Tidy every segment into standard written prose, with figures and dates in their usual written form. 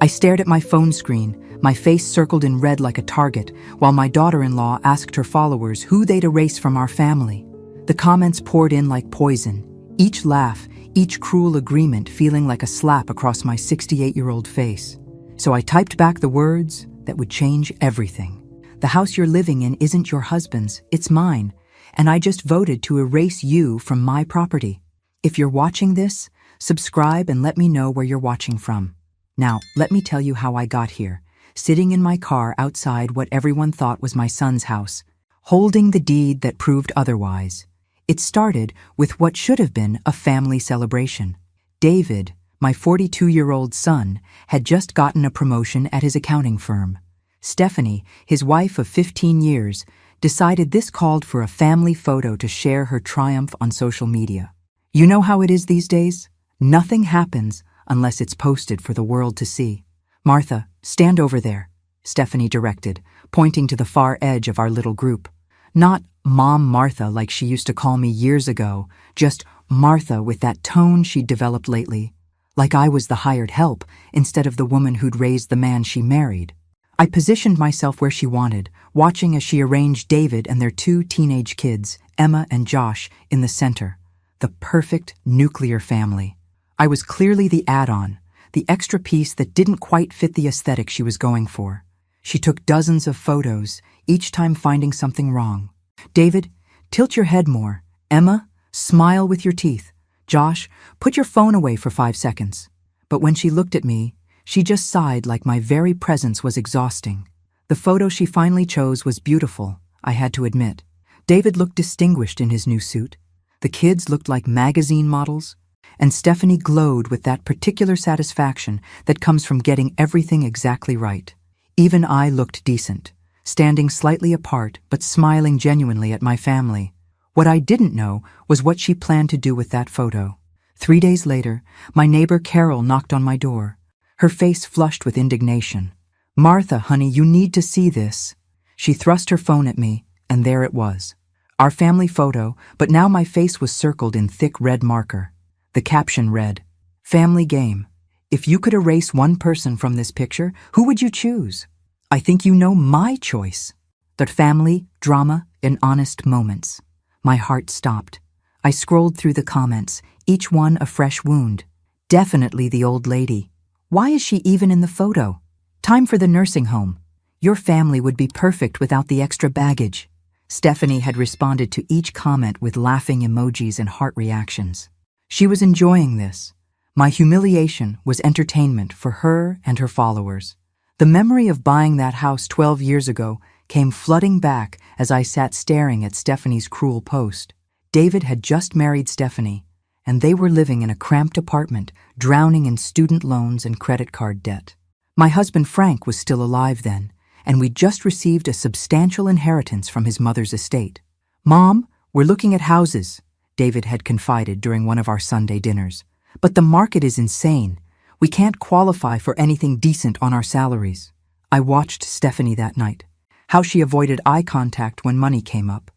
I stared at my phone screen, my face circled in red like a target, while my daughter-in-law asked her followers who they'd erase from our family. The comments poured in like poison, each laugh, each cruel agreement feeling like a slap across my 68-year-old face. So I typed back the words that would change everything. The house you're living in isn't your husband's, it's mine, and I just voted to erase you from my property. If you're watching this, subscribe and let me know where you're watching from. Now, let me tell you how I got here, sitting in my car outside what everyone thought was my son's house, holding the deed that proved otherwise. It started with what should have been a family celebration. David, my 42-year-old son, had just gotten a promotion at his accounting firm. Stephanie, his wife of 15 years, decided this called for a family photo to share her triumph on social media. You know how it is these days? Nothing happens unless it's posted for the world to see. "Martha, stand over there," Stephanie directed, pointing to the far edge of our little group. Not Mom Martha like she used to call me years ago, just Martha with that tone she'd developed lately, like I was the hired help instead of the woman who'd raised the man she married. I positioned myself where she wanted, watching as she arranged David and their 2 teenage kids, Emma and Josh, in the center. The perfect nuclear family. I was clearly the add-on, the extra piece that didn't quite fit the aesthetic she was going for. She took dozens of photos, each time finding something wrong. "David, tilt your head more. Emma, smile with your teeth. Josh, put your phone away for 5 seconds." But when she looked at me, she just sighed like my very presence was exhausting. The photo she finally chose was beautiful, I had to admit. David looked distinguished in his new suit. The kids looked like magazine models, and Stephanie glowed with that particular satisfaction that comes from getting everything exactly right. Even I looked decent, standing slightly apart but smiling genuinely at my family. What I didn't know was what she planned to do with that photo. 3 days later, my neighbor Carol knocked on my door, her face flushed with indignation. "Martha, honey, you need to see this." She thrust her phone at me, and there it was. Our family photo, but now my face was circled in thick red marker. The caption read, "Family game. If you could erase one person from this picture, who would you choose? I think you know my choice." The family, drama, and honest moments. My heart stopped. I scrolled through the comments, each one a fresh wound. Definitely the old lady. Why is she even in the photo? Time for the nursing home. Your family would be perfect without the extra baggage. Stephanie had responded to each comment with laughing emojis and heart reactions. She was enjoying this. My humiliation was entertainment for her and her followers. The memory of buying that house 12 years ago came flooding back as I sat staring at Stephanie's cruel post. David had just married Stephanie, and they were living in a cramped apartment, drowning in student loans and credit card debt. My husband Frank was still alive then, and we'd just received a substantial inheritance from his mother's estate. "Mom, we're looking at houses," David had confided during one of our Sunday dinners. "But the market is insane. We can't qualify for anything decent on our salaries." I watched Stephanie that night. How she avoided eye contact when money came up.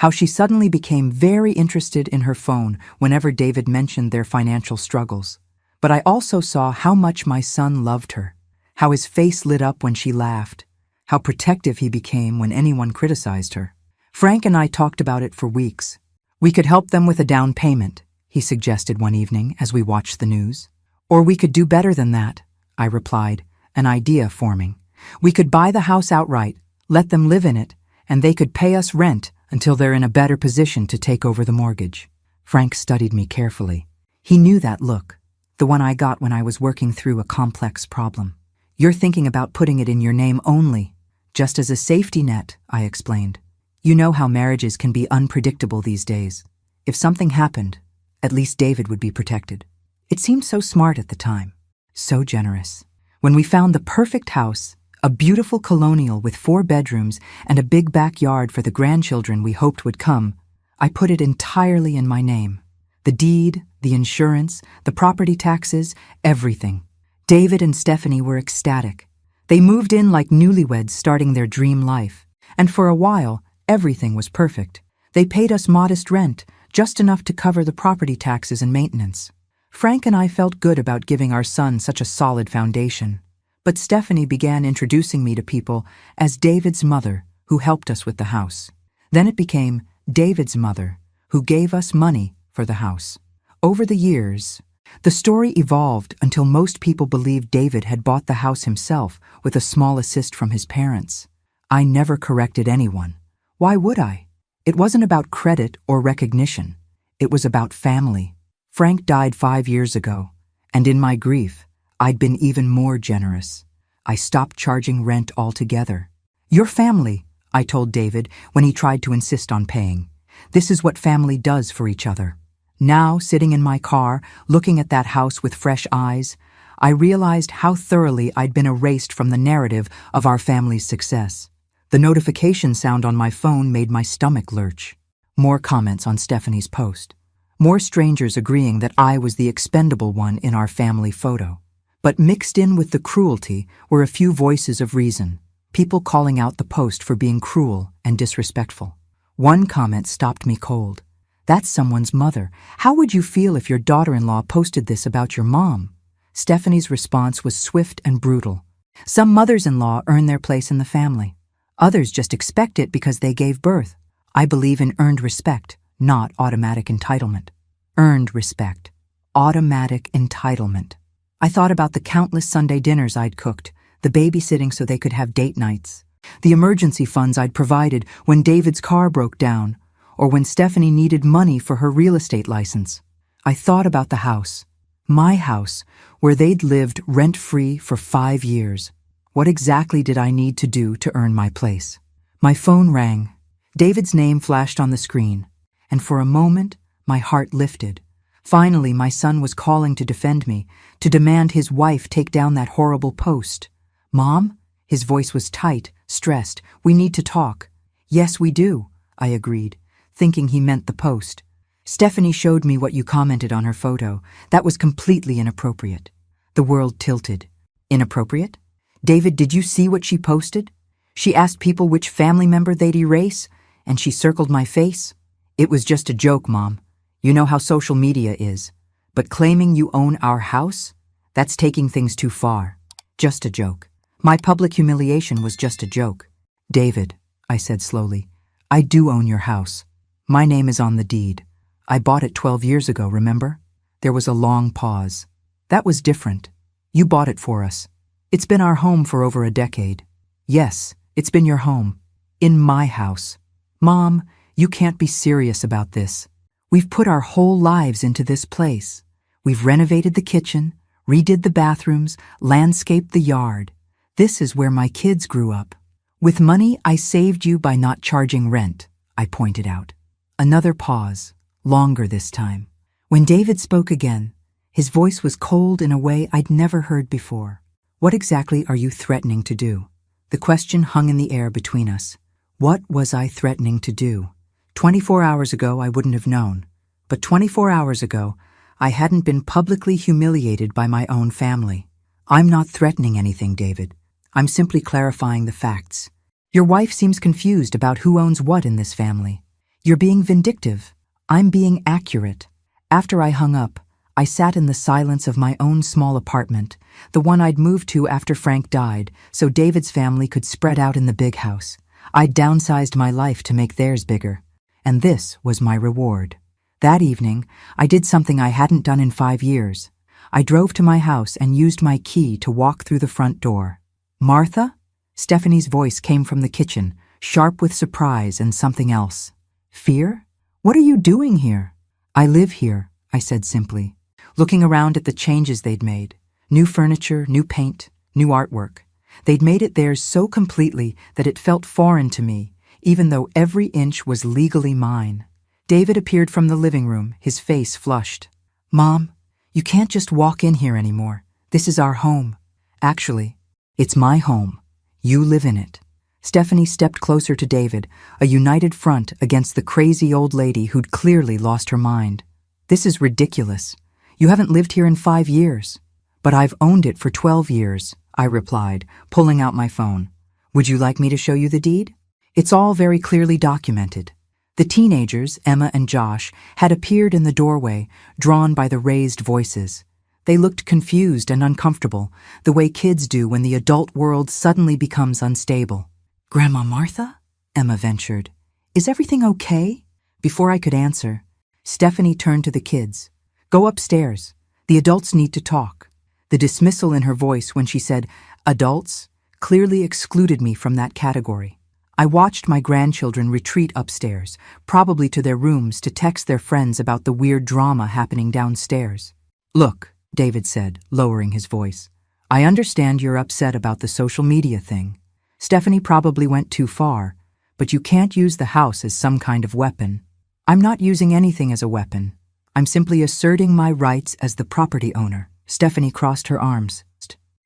How she suddenly became very interested in her phone whenever David mentioned their financial struggles. But I also saw how much my son loved her. How his face lit up when she laughed. How protective he became when anyone criticized her. Frank and I talked about it for weeks. "We could help them with a down payment," he suggested one evening as we watched the news. "Or we could do better than that," I replied, an idea forming. "We could buy the house outright, let them live in it, and they could pay us rent until they're in a better position to take over the mortgage." Frank studied me carefully. He knew that look, the one I got when I was working through a complex problem. "You're thinking about putting it in your name only, just as a safety net," I explained. "You know how marriages can be unpredictable these days. If something happened, at least David would be protected." It seemed so smart at the time, so generous. When we found the perfect house, a beautiful colonial with 4 bedrooms and a big backyard for the grandchildren we hoped would come, I put it entirely in my name. The deed, the insurance, the property taxes, everything. David and Stephanie were ecstatic. They moved in like newlyweds starting their dream life, and for a while, everything was perfect. They paid us modest rent, just enough to cover the property taxes and maintenance. Frank and I felt good about giving our son such a solid foundation. But Stephanie began introducing me to people as David's mother, who helped us with the house. Then it became David's mother, who gave us money for the house. Over the years, the story evolved until most people believed David had bought the house himself with a small assist from his parents. I never corrected anyone. Why would I? It wasn't about credit or recognition. It was about family. Frank died 5 years ago, and in my grief, I'd been even more generous. I stopped charging rent altogether. Your family, I told David when he tried to insist on paying. This is what family does for each other. Now, sitting in my car, looking at that house with fresh eyes, I realized how thoroughly I'd been erased from the narrative of our family's success. The notification sound on my phone made my stomach lurch. More comments on Stephanie's post. More strangers agreeing that I was the expendable one in our family photo. But mixed in with the cruelty were a few voices of reason, people calling out the post for being cruel and disrespectful. One comment stopped me cold. That's someone's mother. How would you feel if your daughter-in-law posted this about your mom? Stephanie's response was swift and brutal. Some mothers-in-law earn their place in the family. Others just expect it because they gave birth. I believe in earned respect, not automatic entitlement. Earned respect. Automatic entitlement. I thought about the countless Sunday dinners I'd cooked, the babysitting so they could have date nights, the emergency funds I'd provided when David's car broke down, or when Stephanie needed money for her real estate license. I thought about the house, my house, where they'd lived rent-free for 5 years. What exactly did I need to do to earn my place? My phone rang. David's name flashed on the screen, and for a moment, my heart lifted. Finally, my son was calling to defend me, to demand his wife take down that horrible post. Mom? His voice was tight, stressed. We need to talk. Yes, we do, I agreed, thinking he meant the post. Stephanie showed me what you commented on her photo. That was completely inappropriate. The world tilted. Inappropriate? David, did you see what she posted? She asked people which family member they'd erase, and she circled my face. It was just a joke, Mom. You know how social media is. But claiming you own our house? That's taking things too far. Just a joke. My public humiliation was just a joke. David, I said slowly, I do own your house. My name is on the deed. I bought it 12 years ago, remember? There was a long pause. That was different. You bought it for us. It's been our home for over a decade. Yes, it's been your home. In my house. Mom, you can't be serious about this. We've put our whole lives into this place. We've renovated the kitchen, redid the bathrooms, landscaped the yard. This is where my kids grew up. With money I saved you by not charging rent, I pointed out. Another pause, longer this time. When David spoke again, his voice was cold in a way I'd never heard before. What exactly are you threatening to do? The question hung in the air between us. What was I threatening to do? 24 hours ago, I wouldn't have known. But 24 hours ago, I hadn't been publicly humiliated by my own family. I'm not threatening anything, David. I'm simply clarifying the facts. Your wife seems confused about who owns what in this family. You're being vindictive. I'm being accurate. After I hung up, I sat in the silence of my own small apartment, the one I'd moved to after Frank died, so David's family could spread out in the big house. I'd downsized my life to make theirs bigger. And this was my reward. That evening, I did something I hadn't done in 5 years. I drove to my house and used my key to walk through the front door. Martha? Stephanie's voice came from the kitchen, sharp with surprise and something else. Fear? What are you doing here? I live here, I said simply, looking around at the changes they'd made. New furniture, new paint, new artwork. They'd made it theirs so completely that it felt foreign to me, even though every inch was legally mine. David appeared from the living room, his face flushed. Mom, you can't just walk in here anymore. This is our home. Actually, it's my home. You live in it. Stephanie stepped closer to David, a united front against the crazy old lady who'd clearly lost her mind. This is ridiculous. You haven't lived here in 5 years. But I've owned it for 12 years, I replied, pulling out my phone. Would you like me to show you the deed? It's all very clearly documented. The teenagers, Emma and Josh, had appeared in the doorway, drawn by the raised voices. They looked confused and uncomfortable, the way kids do when the adult world suddenly becomes unstable. "Grandma Martha?" Emma ventured. "Is everything okay?" Before I could answer, Stephanie turned to the kids. "Go upstairs. The adults need to talk." The dismissal in her voice when she said, "adults," clearly excluded me from that category. I watched my grandchildren retreat upstairs, probably to their rooms to text their friends about the weird drama happening downstairs. "Look," David said, lowering his voice, "I understand you're upset about the social media thing. Stephanie probably went too far, but you can't use the house as some kind of weapon." "I'm not using anything as a weapon. I'm simply asserting my rights as the property owner." Stephanie crossed her arms.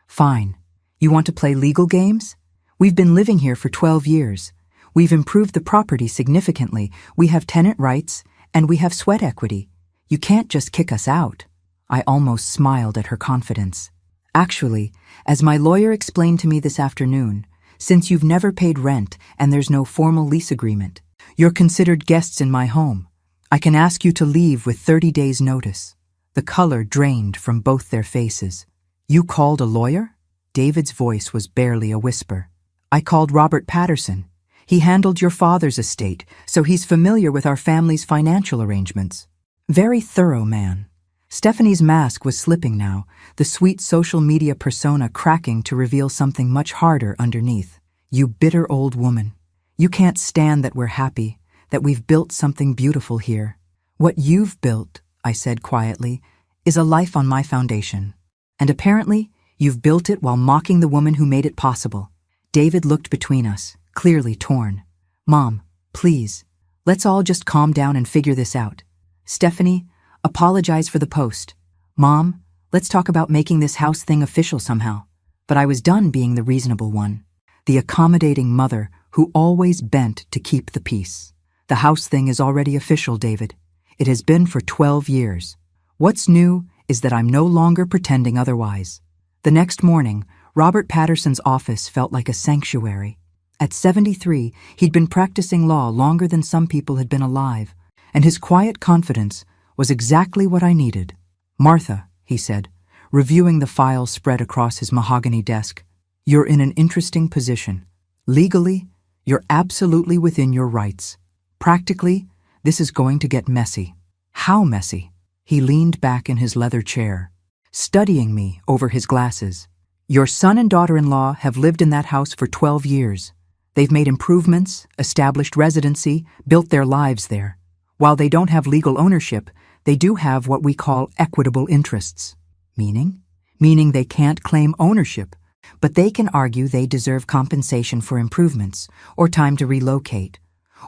"Fine. You want to play legal games? We've been living here for 12 years. We've improved the property significantly. We have tenant rights, and we have sweat equity. You can't just kick us out." I almost smiled at her confidence. "Actually, as my lawyer explained to me this afternoon, since you've never paid rent and there's no formal lease agreement, you're considered guests in my home. I can ask you to leave with 30 days' notice." The color drained from both their faces. "You called a lawyer?" David's voice was barely a whisper. "I called Robert Patterson. He handled your father's estate, so he's familiar with our family's financial arrangements. Very thorough man." Stephanie's mask was slipping now, the sweet social media persona cracking to reveal something much harder underneath. "You bitter old woman. You can't stand that we're happy, that we've built something beautiful here. What you've built," I said quietly, "is a life on my foundation. And apparently, you've built it while mocking the woman who made it possible." David looked between us, clearly torn. "Mom, please, let's all just calm down and figure this out. Stephanie, apologize for the post. Mom, let's talk about making this house thing official somehow." But I was done being the reasonable one, the accommodating mother who always bent to keep the peace. "The house thing is already official, David. It has been for 12 years. What's new is that I'm no longer pretending otherwise." The next morning, Robert Patterson's office felt like a sanctuary. At 73, he'd been practicing law longer than some people had been alive, and his quiet confidence was exactly what I needed. "Martha," he said, reviewing the files spread across his mahogany desk, "you're in an interesting position. Legally, you're absolutely within your rights. Practically, this is going to get messy." "How messy?" He leaned back in his leather chair, studying me over his glasses. "Your son and daughter-in-law have lived in that house for 12 years. They've made improvements, established residency, built their lives there. While they don't have legal ownership, they do have what we call equitable interests." "Meaning?" "Meaning they can't claim ownership, but they can argue they deserve compensation for improvements, or time to relocate,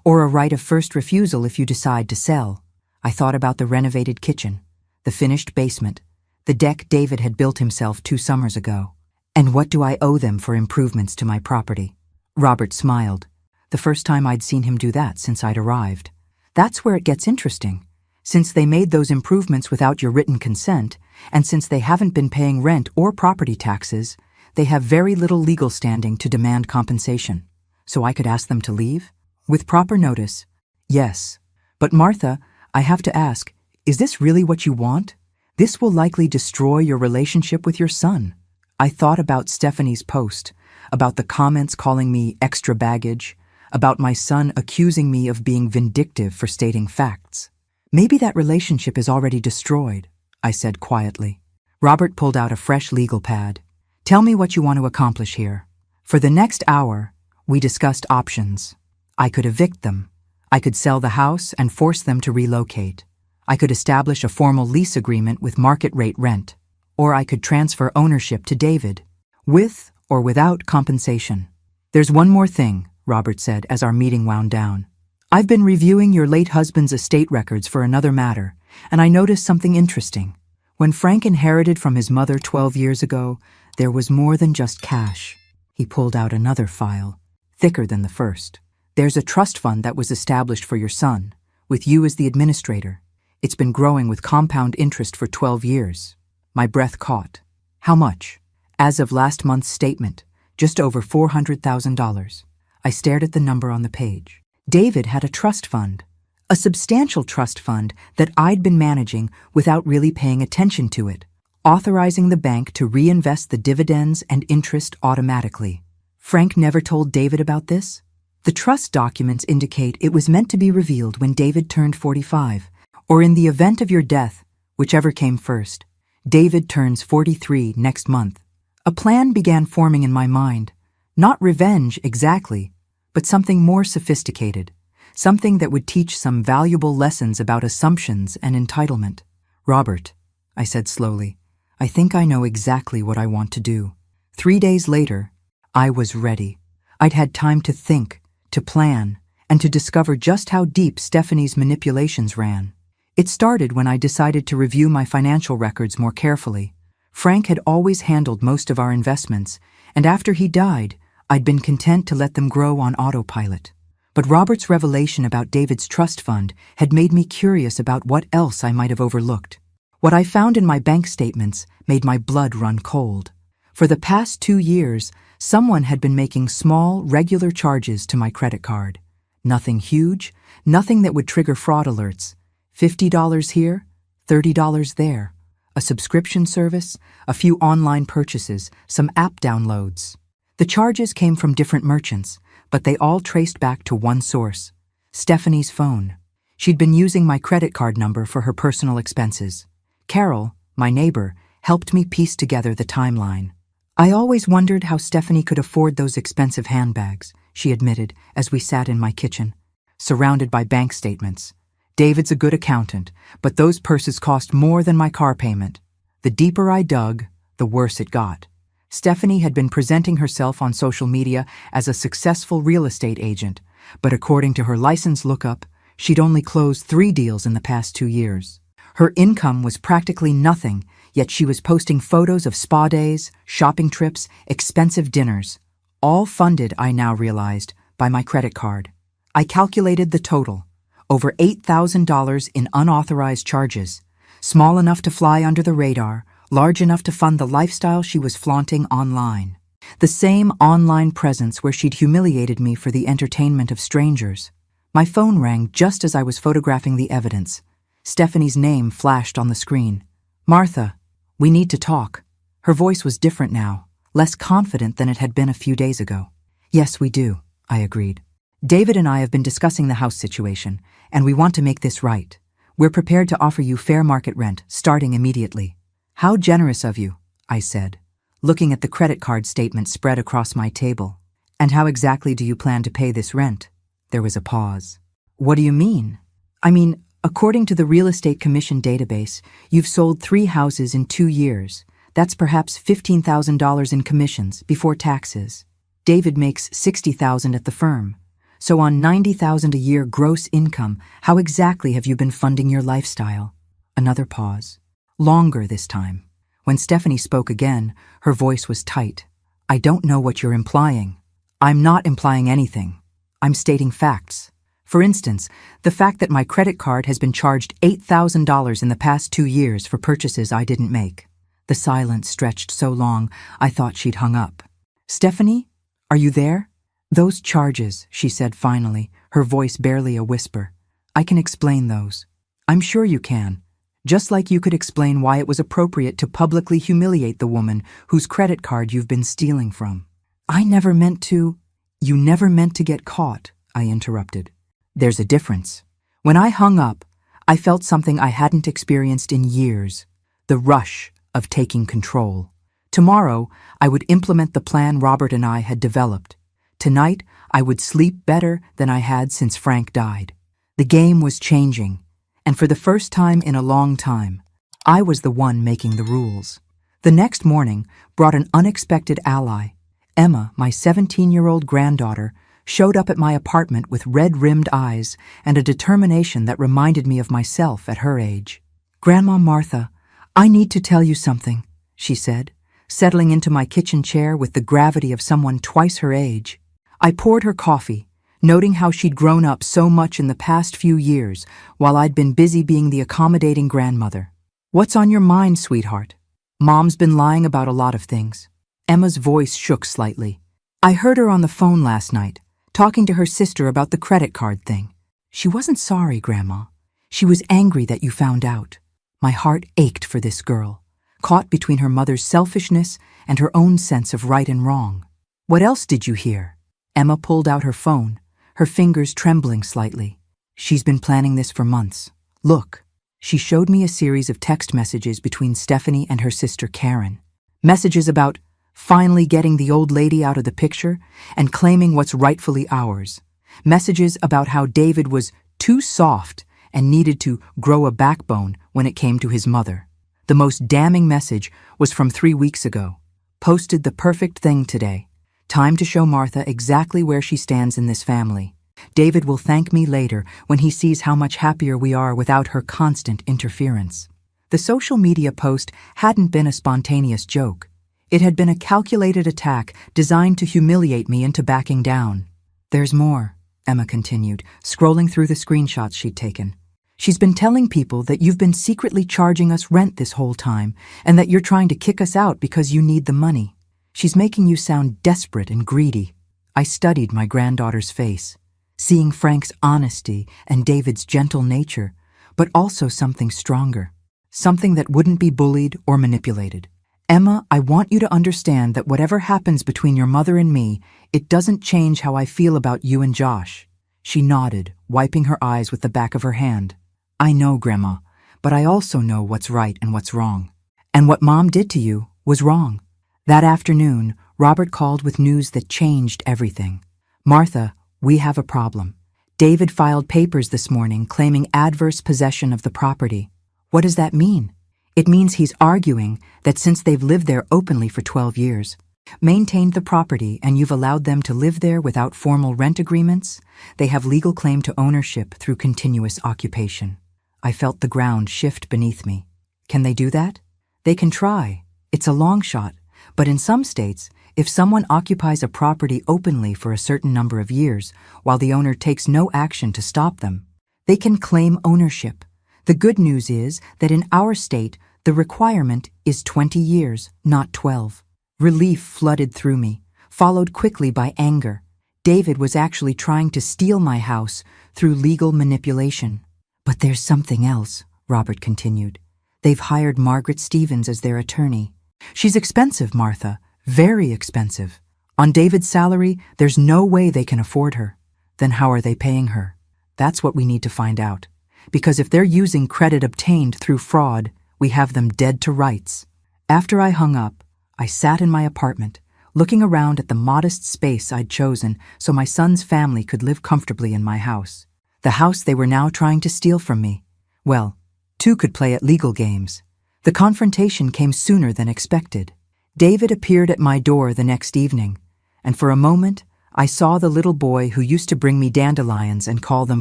or a right of first refusal if you decide to sell." I thought about the renovated kitchen, the finished basement, the deck David had built himself 2 summers ago. "And what do I owe them for improvements to my property?" Robert smiled, the first time I'd seen him do that since I'd arrived. "That's where it gets interesting. Since they made those improvements without your written consent, and since they haven't been paying rent or property taxes, they have very little legal standing to demand compensation. So I could ask them to leave? With proper notice, yes. But Martha, I have to ask, is this really what you want? This will likely destroy your relationship with your son." I thought about Stephanie's post, about the comments calling me extra baggage, about my son accusing me of being vindictive for stating facts. "Maybe that relationship is already destroyed," I said quietly. Robert pulled out a fresh legal pad. "Tell me what you want to accomplish here." For the next hour, we discussed options. I could evict them. I could sell the house and force them to relocate. I could establish a formal lease agreement with market rate rent. Or I could transfer ownership to David, with or without compensation. "There's one more thing," Robert said as our meeting wound down. "I've been reviewing your late husband's estate records for another matter, and I noticed something interesting. When Frank inherited from his mother 12 years ago, there was more than just cash." He pulled out another file, thicker than the first. "There's a trust fund that was established for your son, with you as the administrator. It's been growing with compound interest for 12 years. My breath caught. "How much?" "As of last month's statement, just over $400,000. I stared at the number on the page. David had a trust fund, a substantial trust fund that I'd been managing without really paying attention to it, authorizing the bank to reinvest the dividends and interest automatically. Frank never told David about this? The trust documents indicate it was meant to be revealed when David turned 45, or in the event of your death, whichever came first. David turns 43 next month. A plan began forming in my mind. Not revenge exactly, but something more sophisticated. Something that would teach some valuable lessons about assumptions and entitlement. Robert, I said slowly, I think I know exactly what I want to do. 3 days later, I was ready. I'd had time to think, to plan, and to discover just how deep Stephanie's manipulations ran. It started when I decided to review my financial records more carefully. Frank had always handled most of our investments, and after he died, I'd been content to let them grow on autopilot. But Robert's revelation about David's trust fund had made me curious about what else I might have overlooked. What I found in my bank statements made my blood run cold. For the past 2 years, someone had been making small, regular charges to my credit card. Nothing huge, nothing that would trigger fraud alerts. $50 here, $30 there. A subscription service, a few online purchases, some app downloads. The charges came from different merchants, but they all traced back to one source, Stephanie's phone. She'd been using my credit card number for her personal expenses. Carol, my neighbor, helped me piece together the timeline. I always wondered how Stephanie could afford those expensive handbags, she admitted as we sat in my kitchen, surrounded by bank statements. David's a good accountant, but those purses cost more than my car payment. The deeper I dug, the worse it got. Stephanie had been presenting herself on social media as a successful real estate agent, but according to her license lookup, she'd only closed 3 deals in the past 2 years. Her income was practically nothing, yet she was posting photos of spa days, shopping trips, expensive dinners, all funded, I now realized, by my credit card. I calculated the total, over $8,000 in unauthorized charges, small enough to fly under the radar, large enough to fund the lifestyle she was flaunting online. The same online presence where she'd humiliated me for the entertainment of strangers. My phone rang just as I was photographing the evidence. Stephanie's name flashed on the screen. Martha, we need to talk. Her voice was different now, less confident than it had been a few days ago. Yes, we do, I agreed. David and I have been discussing the house situation, and we want to make this right. We're prepared to offer you fair market rent, starting immediately. How generous of you, I said, looking at the credit card statement spread across my table. And how exactly do you plan to pay this rent? There was a pause. What do you mean? I mean, according to the Real Estate Commission database, you've sold 3 houses in 2 years. That's perhaps $15,000 in commissions before taxes. David makes $60,000 at the firm. So on $90,000 a year gross income, how exactly have you been funding your lifestyle? Another pause. Longer this time. When Stephanie spoke again, her voice was tight. I don't know what you're implying. I'm not implying anything. I'm stating facts. For instance, the fact that my credit card has been charged $8,000 in the past 2 years for purchases I didn't make. The silence stretched so long, I thought she'd hung up. Stephanie, are you there? Those charges, she said finally, her voice barely a whisper. I can explain those. I'm sure you can. Just like you could explain why it was appropriate to publicly humiliate the woman whose credit card you've been stealing from. I never meant to. You never meant to get caught, I interrupted. There's a difference. When I hung up, I felt something I hadn't experienced in years. The rush of taking control. Tomorrow, I would implement the plan Robert and I had developed. Tonight, I would sleep better than I had since Frank died. The game was changing. And for the first time in a long time, I was the one making the rules. The next morning brought an unexpected ally. Emma, my 17-year-old granddaughter, showed up at my apartment with red-rimmed eyes and a determination that reminded me of myself at her age. Grandma Martha, I need to tell you something, she said, settling into my kitchen chair with the gravity of someone twice her age. I poured her coffee, noting how she'd grown up so much in the past few years while I'd been busy being the accommodating grandmother. What's on your mind, sweetheart? Mom's been lying about a lot of things. Emma's voice shook slightly. I heard her on the phone last night, talking to her sister about the credit card thing. She wasn't sorry, Grandma. She was angry that you found out. My heart ached for this girl. caught between her mother's selfishness and her own sense of right and wrong. "What else did you hear?" Emma pulled out her phone, her fingers trembling slightly. "She's been planning this for months. Look." She showed me a series of text messages between Stephanie and her sister Karen. Messages about finally getting the old lady out of the picture and claiming what's rightfully ours. Messages about how David was too soft and needed to grow a backbone when it came to his mother. The most damning message was from 3 weeks ago. "Posted the perfect thing today. Time to show Martha exactly where she stands in this family. David will thank me later when he sees how much happier we are without her constant interference." The social media post hadn't been a spontaneous joke. It had been a calculated attack designed to humiliate me into backing down. "There's more," Emma continued, scrolling through the screenshots she'd taken. "She's been telling people that you've been secretly charging us rent this whole time and that you're trying to kick us out because you need the money. She's making you sound desperate and greedy." I studied my granddaughter's face, seeing Frank's honesty and David's gentle nature, but also something stronger, something that wouldn't be bullied or manipulated. "Emma, I want you to understand that whatever happens between your mother and me, it doesn't change how I feel about you and Josh." She nodded, wiping her eyes with the back of her hand. "I know, Grandma, but I also know what's right and what's wrong. And what Mom did to you was wrong." That afternoon, Robert called with news that changed everything. "Martha, we have a problem. David filed papers this morning claiming adverse possession of the property." "What does that mean?" "It means he's arguing that since they've lived there openly for 12 years, maintained the property, and you've allowed them to live there without formal rent agreements, they have legal claim to ownership through continuous occupation." I felt the ground shift beneath me. Can they do that? They can try. It's a long shot. But in some states, if someone occupies a property openly for a certain number of years, while the owner takes no action to stop them, they can claim ownership. The good news is that in our state, the requirement is 20 years, not 12. Relief flooded through me, followed quickly by anger. David was actually trying to steal my house through legal manipulation. "But there's something else," Robert continued. "They've hired Margaret Stevens as their attorney. She's expensive, Martha, very expensive. On David's salary, there's no way they can afford her. Then how are they paying her? That's what we need to find out. Because if they're using credit obtained through fraud, we have them dead to rights." After I hung up, I sat in my apartment, looking around at the modest space I'd chosen so my son's family could live comfortably in my house. The house they were now trying to steal from me. Well, two could play at legal games. The confrontation came sooner than expected. David appeared at my door the next evening, and for a moment, I saw the little boy who used to bring me dandelions and call them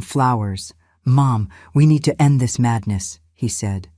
flowers. "Mom, we need to end this madness," he said.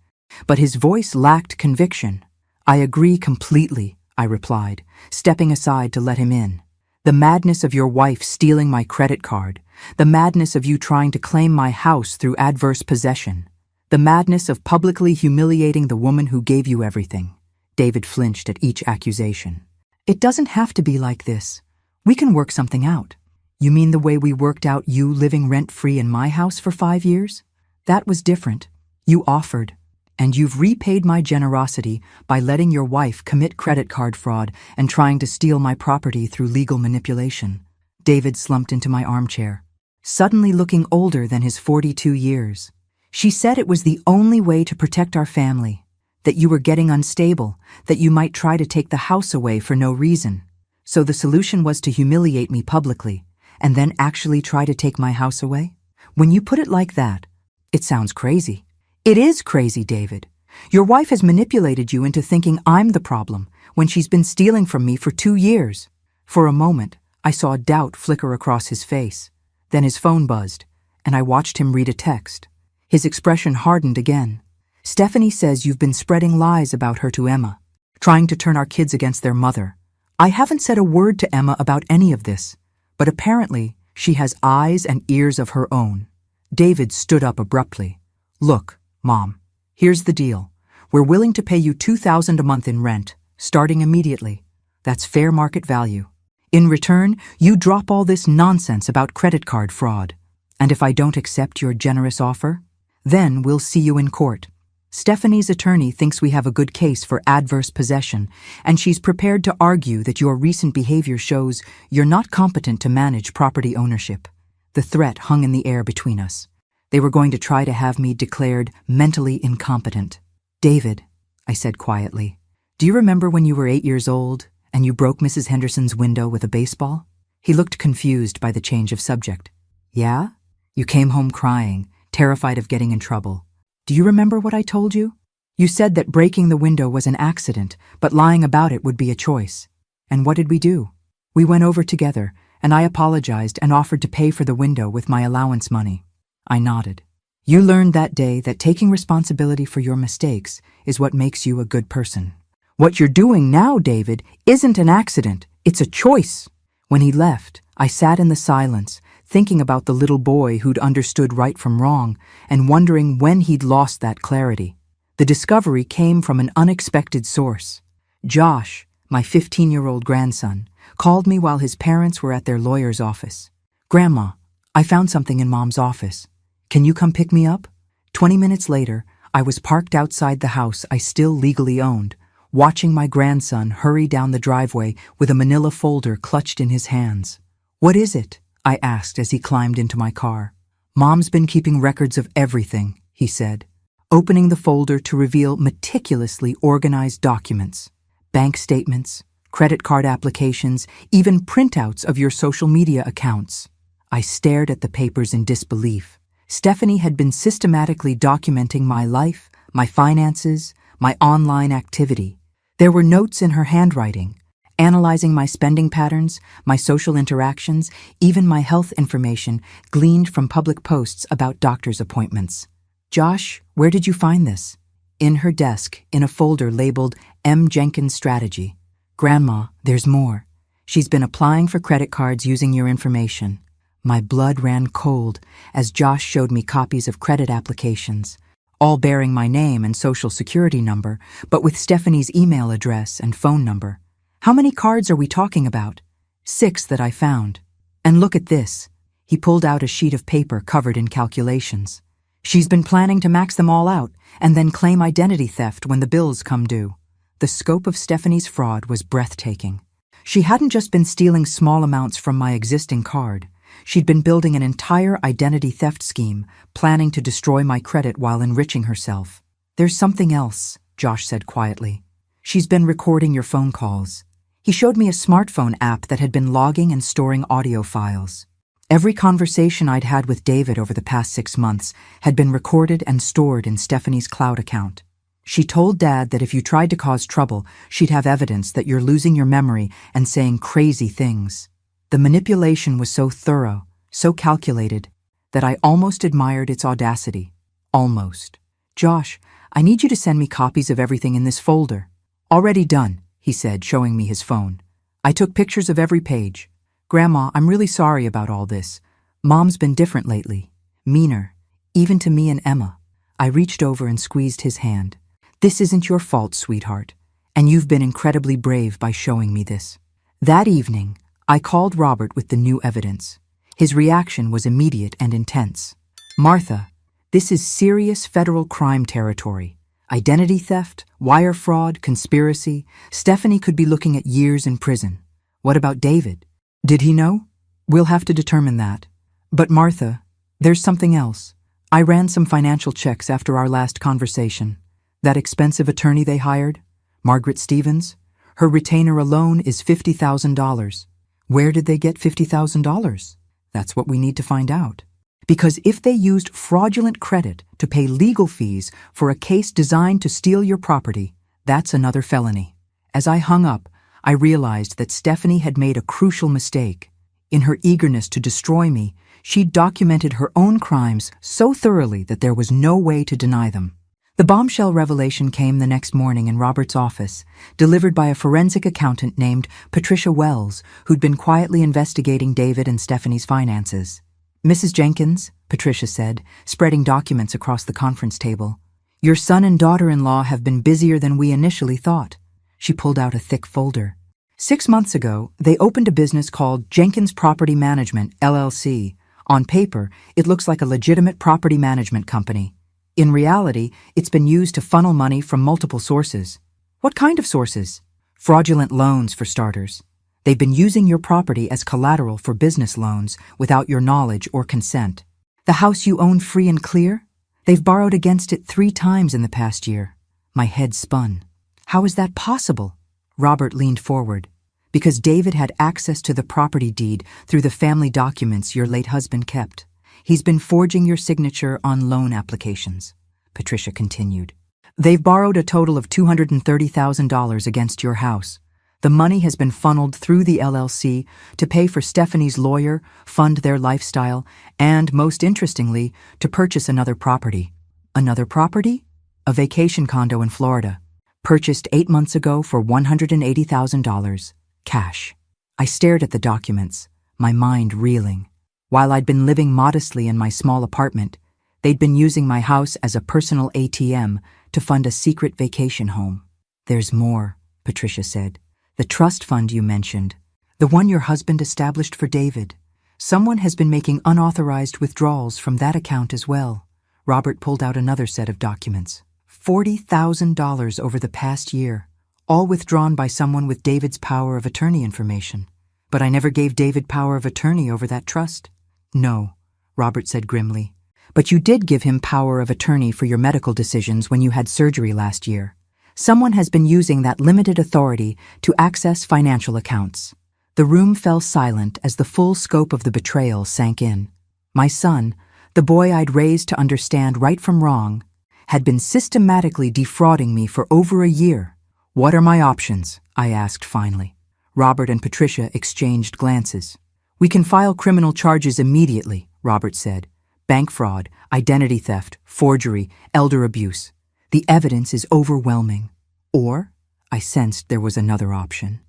But his voice lacked conviction. "I agree completely," I replied, stepping aside to let him in. "The madness of your wife stealing my credit card, the madness of you trying to claim my house through adverse possession, the madness of publicly humiliating the woman who gave you everything." David flinched at each accusation. "It doesn't have to be like this. We can work something out." "You mean the way we worked out you living rent-free in my house for 5 years? That was different. You offered. And you've repaid my generosity by letting your wife commit credit card fraud and trying to steal my property through legal manipulation." David slumped into my armchair, suddenly looking older than his 42 years. "She said it was the only way to protect our family, that you were getting unstable, that you might try to take the house away for no reason. So the solution was to humiliate me publicly, and then actually try to take my house away? When you put it like that, it sounds crazy." "It is crazy, David. Your wife has manipulated you into thinking I'm the problem when she's been stealing from me for 2 years. For a moment, I saw doubt flicker across his face. Then his phone buzzed, and I watched him read a text. His expression hardened again. "Stephanie says you've been spreading lies about her to Emma, trying to turn our kids against their mother. I haven't said a word to Emma about any of this, but apparently she has eyes and ears of her own." David stood up abruptly. "Look, Mom, here's the deal. We're willing to pay you $2,000 a month in rent, starting immediately. That's fair market value. In return, you drop all this nonsense about credit card fraud. And if I don't accept your generous offer, then we'll see you in court. Stephanie's attorney thinks we have a good case for adverse possession, and she's prepared to argue that your recent behavior shows you're not competent to manage property ownership. The threat hung in the air between us. They were going to try to have me declared mentally incompetent. David, I said quietly, do you remember when you were 8 years old and you broke Mrs. Henderson's window with a baseball? He looked confused by the change of subject. Yeah? You came home crying, terrified of getting in trouble. Do you remember what I told you? You said that breaking the window was an accident, but lying about it would be a choice. And what did we do? We went over together, and I apologized and offered to pay for the window with my allowance money. I nodded. You learned that day that taking responsibility for your mistakes is what makes you a good person. What you're doing now, David, isn't an accident. It's a choice. When he left, I sat in the silence, thinking about the little boy who'd understood right from wrong and wondering when he'd lost that clarity. The discovery came from an unexpected source. Josh, my 15-year-old grandson, called me while his parents were at their lawyer's office. Grandma, I found something in Mom's office. Can you come pick me up? 20 minutes later, I was parked outside the house I still legally owned, watching my grandson hurry down the driveway with a manila folder clutched in his hands. What is it? I asked as he climbed into my car. Mom's been keeping records of everything, he said, opening the folder to reveal meticulously organized documents, bank statements, credit card applications, even printouts of your social media accounts. I stared at the papers in disbelief. Stephanie had been systematically documenting my life, my finances, my online activity. There were notes in her handwriting, analyzing my spending patterns, my social interactions, even my health information gleaned from public posts about doctor's appointments. Josh, where did you find this? In her desk, in a folder labeled M. Jenkins Strategy. Grandma, there's more. She's been applying for credit cards using your information. My blood ran cold as Josh showed me copies of credit applications, all bearing my name and social security number, but with Stephanie's email address and phone number. How many cards are we talking about? 6 that I found. And look at this. He pulled out a sheet of paper covered in calculations. She's been planning to max them all out and then claim identity theft when the bills come due. The scope of Stephanie's fraud was breathtaking. She hadn't just been stealing small amounts from my existing card. She'd been building an entire identity theft scheme, planning to destroy my credit while enriching herself. There's something else, Josh said quietly. She's been recording your phone calls. He showed me a smartphone app that had been logging and storing audio files. Every conversation I'd had with David over the past 6 months had been recorded and stored in Stephanie's cloud account. She told Dad that if you tried to cause trouble, she'd have evidence that you're losing your memory and saying crazy things. The manipulation was so thorough, so calculated, that I almost admired its audacity. Almost. Josh, I need you to send me copies of everything in this folder. Already done, he said, showing me his phone. I took pictures of every page. Grandma, I'm really sorry about all this. Mom's been different lately. Meaner. Even to me and Emma. I reached over and squeezed his hand. This isn't your fault, sweetheart. And you've been incredibly brave by showing me this. That evening, I called Robert with the new evidence. His reaction was immediate and intense. Martha, this is serious federal crime territory. Identity theft, wire fraud, conspiracy. Stephanie could be looking at years in prison. What about David? Did he know? We'll have to determine that. But Martha, there's something else. I ran some financial checks after our last conversation. That expensive attorney they hired, Margaret Stevens, her retainer alone is $50,000. Where did they get $50,000? That's what we need to find out. Because if they used fraudulent credit to pay legal fees for a case designed to steal your property, that's another felony. As I hung up, I realized that Stephanie had made a crucial mistake. In her eagerness to destroy me, she'd documented her own crimes so thoroughly that there was no way to deny them. The bombshell revelation came the next morning in Robert's office, delivered by a forensic accountant named Patricia Wells, who'd been quietly investigating David and Stephanie's finances. Mrs. Jenkins, Patricia said, spreading documents across the conference table. Your son and daughter-in-law have been busier than we initially thought. She pulled out a thick folder. 6 months ago, they opened a business called Jenkins Property Management, LLC. On paper, it looks like a legitimate property management company. In reality, it's been used to funnel money from multiple sources. What kind of sources? Fraudulent loans, for starters. They've been using your property as collateral for business loans without your knowledge or consent. The house you own free and clear? They've borrowed against it 3 times in the past year. My head spun. How is that possible? Robert leaned forward. Because David had access to the property deed through the family documents your late husband kept. He's been forging your signature on loan applications, Patricia continued. They've borrowed a total of $230,000 against your house. The money has been funneled through the LLC to pay for Stephanie's lawyer, fund their lifestyle, and, most interestingly, to purchase another property. Another property? A vacation condo in Florida. Purchased 8 months ago for $180,000. Cash. I stared at the documents, my mind reeling. While I'd been living modestly in my small apartment, they'd been using my house as a personal ATM to fund a secret vacation home. There's more, Patricia said. The trust fund you mentioned, the one your husband established for David. Someone has been making unauthorized withdrawals from that account as well. Robert pulled out another set of documents. $40,000 over the past year, all withdrawn by someone with David's power of attorney information. But I never gave David power of attorney over that trust. No, Robert said grimly. But you did give him power of attorney for your medical decisions when you had surgery last year. Someone has been using that limited authority to access financial accounts. The room fell silent as the full scope of the betrayal sank in. My son, the boy I'd raised to understand right from wrong, had been systematically defrauding me for over a year. What are my options? I asked finally. Robert and Patricia exchanged glances. We can file criminal charges immediately, Robert said. Bank fraud, identity theft, forgery, elder abuse. The evidence is overwhelming. Or, I sensed there was another option.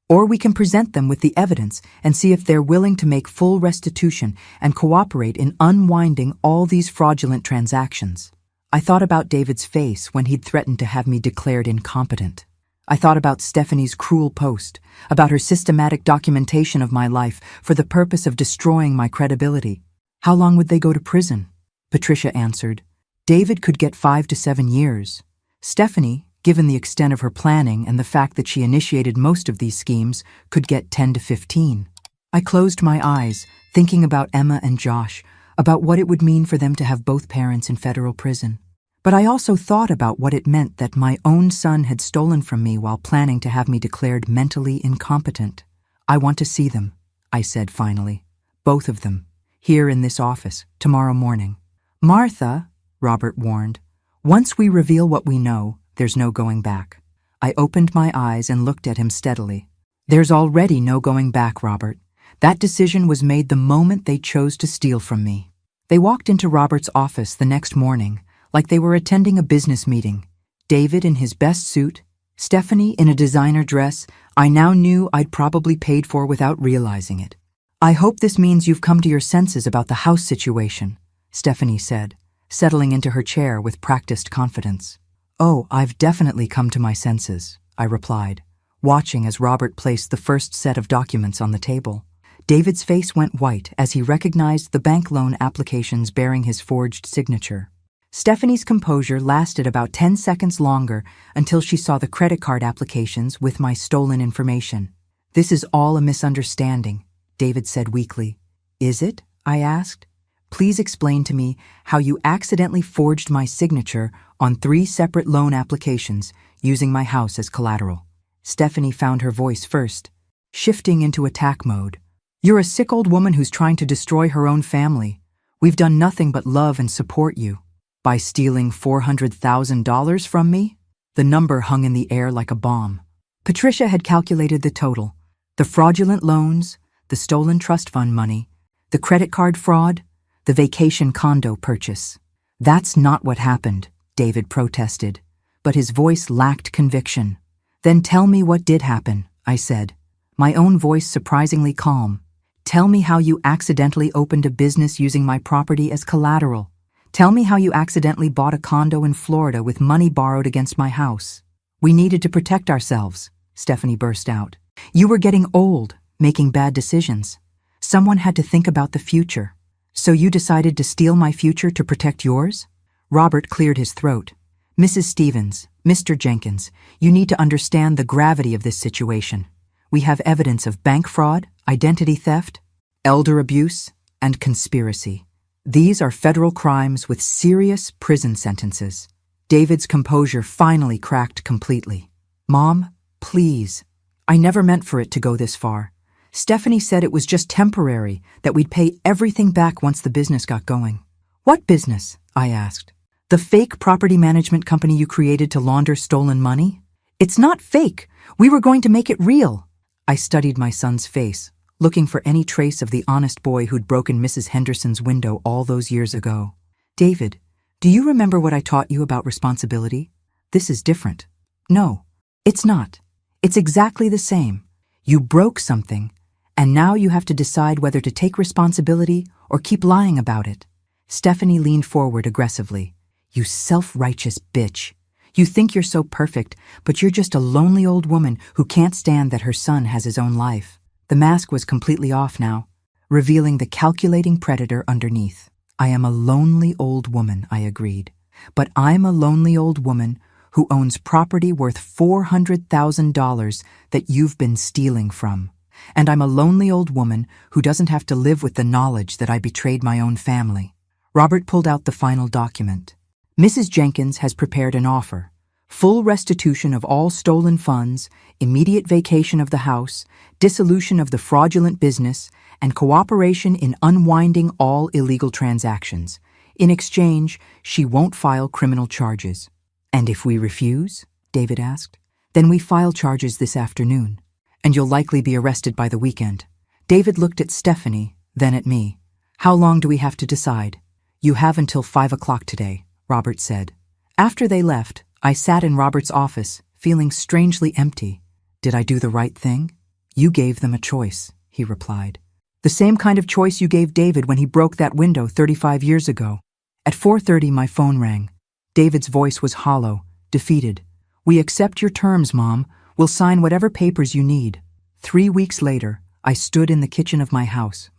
Or we can present them with the evidence and see if they're willing to make full restitution and cooperate in unwinding all these fraudulent transactions. I thought about David's face when he'd threatened to have me declared incompetent. I thought about Stephanie's cruel post, about her systematic documentation of my life for the purpose of destroying my credibility. How long would they go to prison? Patricia answered. David could get 5 to 7 years. Stephanie, given the extent of her planning and the fact that she initiated most of these schemes, could get 10 to 15. I closed my eyes, thinking about Emma and Josh, about what it would mean for them to have both parents in federal prison. But I also thought about what it meant that my own son had stolen from me while planning to have me declared mentally incompetent. I want to see them, I said finally. Both of them, here in this office, tomorrow morning. Martha, Robert warned, once we reveal what we know, there's no going back. I opened my eyes and looked at him steadily. There's already no going back, Robert. That decision was made the moment they chose to steal from me. They walked into Robert's office the next morning, like they were attending a business meeting. David in his best suit, Stephanie in a designer dress I now knew I'd probably paid for without realizing it. I hope this means you've come to your senses about the house situation, Stephanie said, settling into her chair with practiced confidence. Oh, I've definitely come to my senses, I replied, watching as Robert placed the first set of documents on the table. David's face went white as he recognized the bank loan applications bearing his forged signature. Stephanie's composure lasted about 10 seconds longer until she saw the credit card applications with my stolen information. This is all a misunderstanding, David said weakly. Is it? I asked. Please explain to me how you accidentally forged my signature on 3 separate loan applications using my house as collateral. Stephanie found her voice first, shifting into attack mode. You're a sick old woman who's trying to destroy her own family. We've done nothing but love and support you. By stealing $400,000 from me? The number hung in the air like a bomb. Patricia had calculated the total. The fraudulent loans, the stolen trust fund money, the credit card fraud, the vacation condo purchase. That's not what happened, David protested, but his voice lacked conviction. Then tell me what did happen, I said, my own voice surprisingly calm. Tell me how you accidentally opened a business using my property as collateral. Tell me how you accidentally bought a condo in Florida with money borrowed against my house. We needed to protect ourselves, Stephanie burst out. You were getting old, making bad decisions. Someone had to think about the future. So you decided to steal my future to protect yours? Robert cleared his throat. Mrs. Stevens, Mr. Jenkins, you need to understand the gravity of this situation. We have evidence of bank fraud, identity theft, elder abuse, and conspiracy. These are federal crimes with serious prison sentences. David's composure finally cracked completely. Mom, please. I never meant for it to go this far. Stephanie said it was just temporary, that we'd pay everything back once the business got going. What business? I asked. The fake property management company you created to launder stolen money? It's not fake. We were going to make it real. I studied my son's face, looking for any trace of the honest boy who'd broken Mrs. Henderson's window all those years ago. David, do you remember what I taught you about responsibility? This is different. No, it's not. It's exactly the same. You broke something, and now you have to decide whether to take responsibility or keep lying about it. Stephanie leaned forward aggressively. You self-righteous bitch. You think you're so perfect, but you're just a lonely old woman who can't stand that her son has his own life. The mask was completely off now, revealing the calculating predator underneath. I am a lonely old woman, I agreed. But I'm a lonely old woman who owns property worth $400,000 that you've been stealing from. And I'm a lonely old woman who doesn't have to live with the knowledge that I betrayed my own family. Robert pulled out the final document. Mrs. Jenkins has prepared an offer. Full restitution of all stolen funds, immediate vacation of the house, dissolution of the fraudulent business, and cooperation in unwinding all illegal transactions. In exchange, she won't file criminal charges. And if we refuse? David asked. Then we file charges this afternoon, and you'll likely be arrested by the weekend. David looked at Stephanie, then at me. How long do we have to decide? You have until 5 o'clock today, Robert said. After they left, I sat in Robert's office, feeling strangely empty. Did I do the right thing? You gave them a choice, he replied. The same kind of choice you gave David when he broke that window 35 years ago. At 4:30, my phone rang. David's voice was hollow, defeated. We accept your terms, Mom. We'll sign whatever papers you need. 3 weeks later, I stood in the kitchen of my house,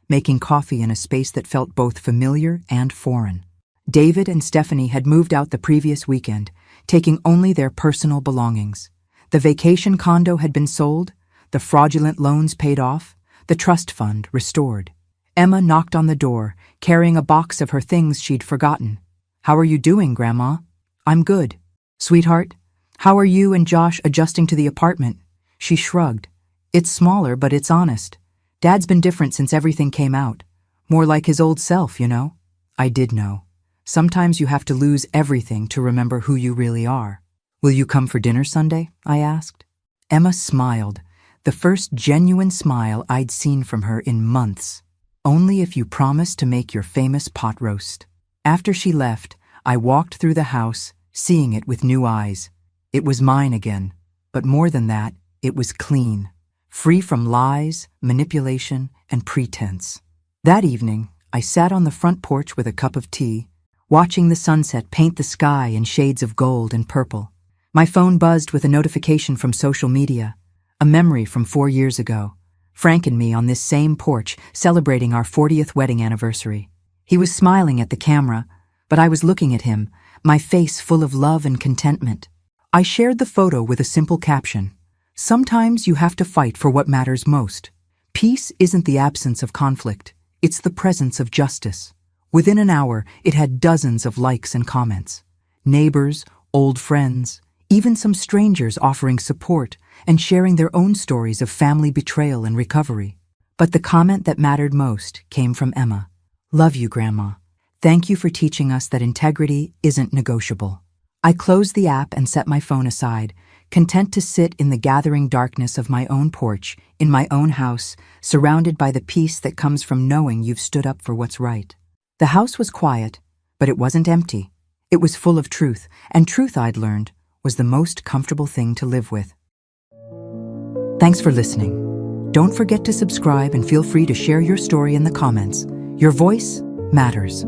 making coffee in a space that felt both familiar and foreign. David and Stephanie had moved out the previous weekend, taking only their personal belongings. The vacation condo had been sold, the fraudulent loans paid off, the trust fund restored. Emma knocked on the door, carrying a box of her things she'd forgotten. How are you doing, Grandma? I'm good. Sweetheart, how are you and Josh adjusting to the apartment? She shrugged. It's smaller, but it's honest. Dad's been different since everything came out. More like his old self, you know? I did know. Sometimes you have to lose everything to remember who you really are. Will you come for dinner Sunday? I asked. Emma smiled, the first genuine smile I'd seen from her in months. Only if you promise to make your famous pot roast. After she left, I walked through the house, seeing it with new eyes. It was mine again, but more than that, it was clean, free from lies, manipulation, and pretense. That evening, I sat on the front porch with a cup of tea, watching the sunset paint the sky in shades of gold and purple. My phone buzzed with a notification from social media, a memory from 4 years ago. Frank and me on this same porch celebrating our 40th wedding anniversary. He was smiling at the camera, but I was looking at him, my face full of love and contentment. I shared the photo with a simple caption. Sometimes you have to fight for what matters most. Peace isn't the absence of conflict, it's the presence of justice. Within an hour, it had dozens of likes and comments. Neighbors, old friends, even some strangers offering support and sharing their own stories of family betrayal and recovery. But the comment that mattered most came from Emma. Love you, Grandma. Thank you for teaching us that integrity isn't negotiable. I closed the app and set my phone aside, content to sit in the gathering darkness of my own porch, in my own house, surrounded by the peace that comes from knowing you've stood up for what's right. The house was quiet, but it wasn't empty. It was full of truth, and truth, I'd learned, was the most comfortable thing to live with. Thanks for listening. Don't forget to subscribe and feel free to share your story in the comments. Your voice matters.